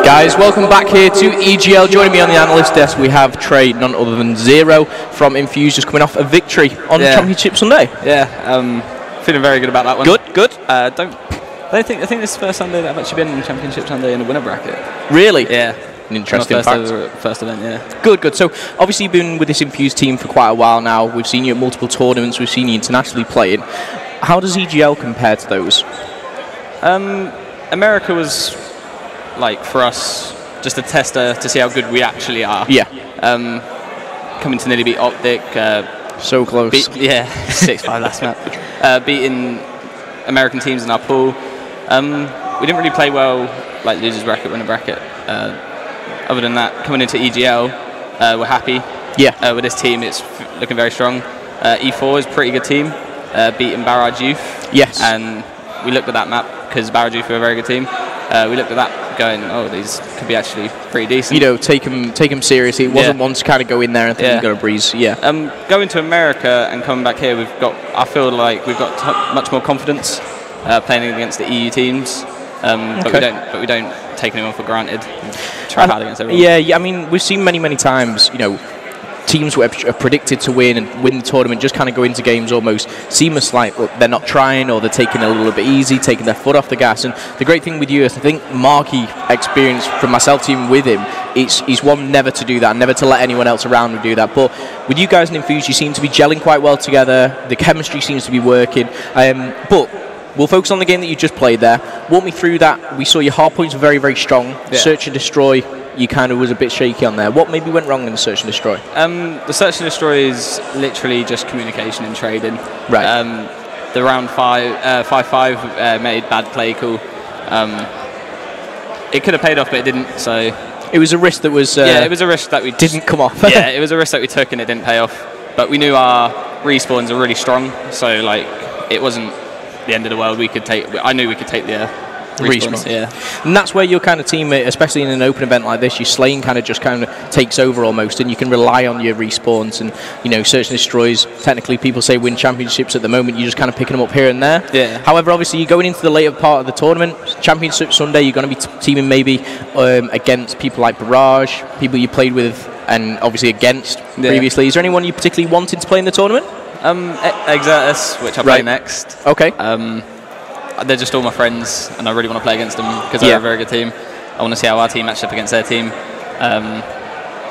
Guys, welcome back here to EGL. Joining me on the analyst desk, we have Trey, none other than Zer0 from Infused, just coming off a victory on Championship Sunday. Yeah, feeling very good about that one. Good. I think this is the first Sunday that I've actually been in Championship Sunday in a winner bracket. Really? Yeah. An interesting fact. First event, yeah. Good. So, obviously you've been with this Infused team for quite a while now. We've seen you at multiple tournaments. We've seen you internationally playing. How does EGL compare to those? America was, like, for us, just a tester to see how good we actually are. Yeah. Coming to nearly beat Optic. So close. 6-5 last map. Beating American teams in our pool. We didn't really play well, like losers bracket, winner bracket. Other than that, coming into EGL, we're happy. Yeah. With this team, it's looking very strong. E4 is a pretty good team, beating Barrage Youth. Yes. And we looked at that map because Barrage Youth are a very good team. We looked at that going, oh, these could be actually pretty decent. You know, take them seriously. It wasn't one to kind of go in there and think you're going to breeze. Yeah. Going to America and coming back here, I feel like we've got much more confidence playing against the EU teams. But we don't take anyone for granted. Try hard against everyone. Yeah. I mean, we've seen many times, you know, teams who are predicted to win and win the tournament just kind of go into games almost seamless, like they're not trying or they're taking it a little bit easy, taking their foot off the gas. And the great thing with you is, I think Marky experience from myself teaming with him, he's one never to do that, never to let anyone else around him do that. But with you guys in Infused, you seem to be gelling quite well together. The chemistry seems to be working. But we'll focus on the game that you just played there. Walk me through that. We saw your Hauppauge were very, very strong. Yeah. Search and destroy, you kind of was a bit shaky on there. What maybe went wrong in the search and destroy? The search and destroy is literally just communication and trading. Right. The round 5-5 made bad play call. It could have paid off, but it didn't. So it was a risk that was. It was a risk that we didn't come off. Yeah, it was a risk that we took and it didn't pay off. But we knew our respawns are really strong, so like it wasn't the end of the world. I knew we could take the respawns. Yeah. And that's where your kind of team, especially in an open event like this, your slaying kind of takes over almost, and you can rely on your respawns and, you know, search and destroys. Technically, people say win championships at the moment. You're just kind of picking them up here and there. Yeah. However, obviously, you're going into the later part of the tournament. Championship Sunday, you're going to be teaming maybe against people like Barrage, people you played with, and obviously against previously. Is there anyone you particularly wanted to play in the tournament? Exertus, which I play next. Okay. They're just all my friends, and I really want to play against them because they're a very good team. I want to see how our team matches up against their team.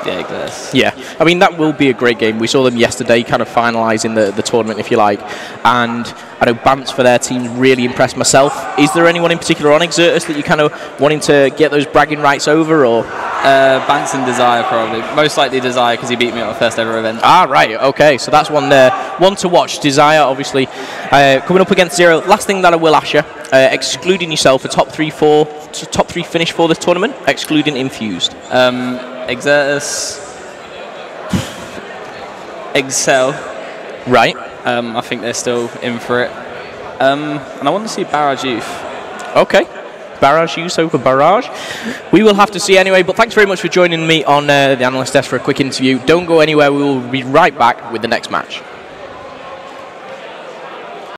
Exertus. Yeah, I mean, that will be a great game. We saw them yesterday kind of finalising the tournament, if you like. And I know Bants for their team really impressed myself. Is there anyone in particular on Exertus that you kind of wanting to get those bragging rights over, or? Bants and Desire probably. Most likely Desire because he beat me at our first ever event. Ah, right. Okay, so that's one to watch. Desire, obviously, coming up against Zer0. Last thing that I will ask you, excluding yourself, a top three finish for this tournament, excluding Infused. Exertus, Excel. Right. I think they're still in for it. And I want to see Barrage Youth. Okay. Barrage Youth over Barrage. We will have to see anyway, but thanks very much for joining me on the analyst desk for a quick interview. Don't go anywhere. We will be right back with the next match.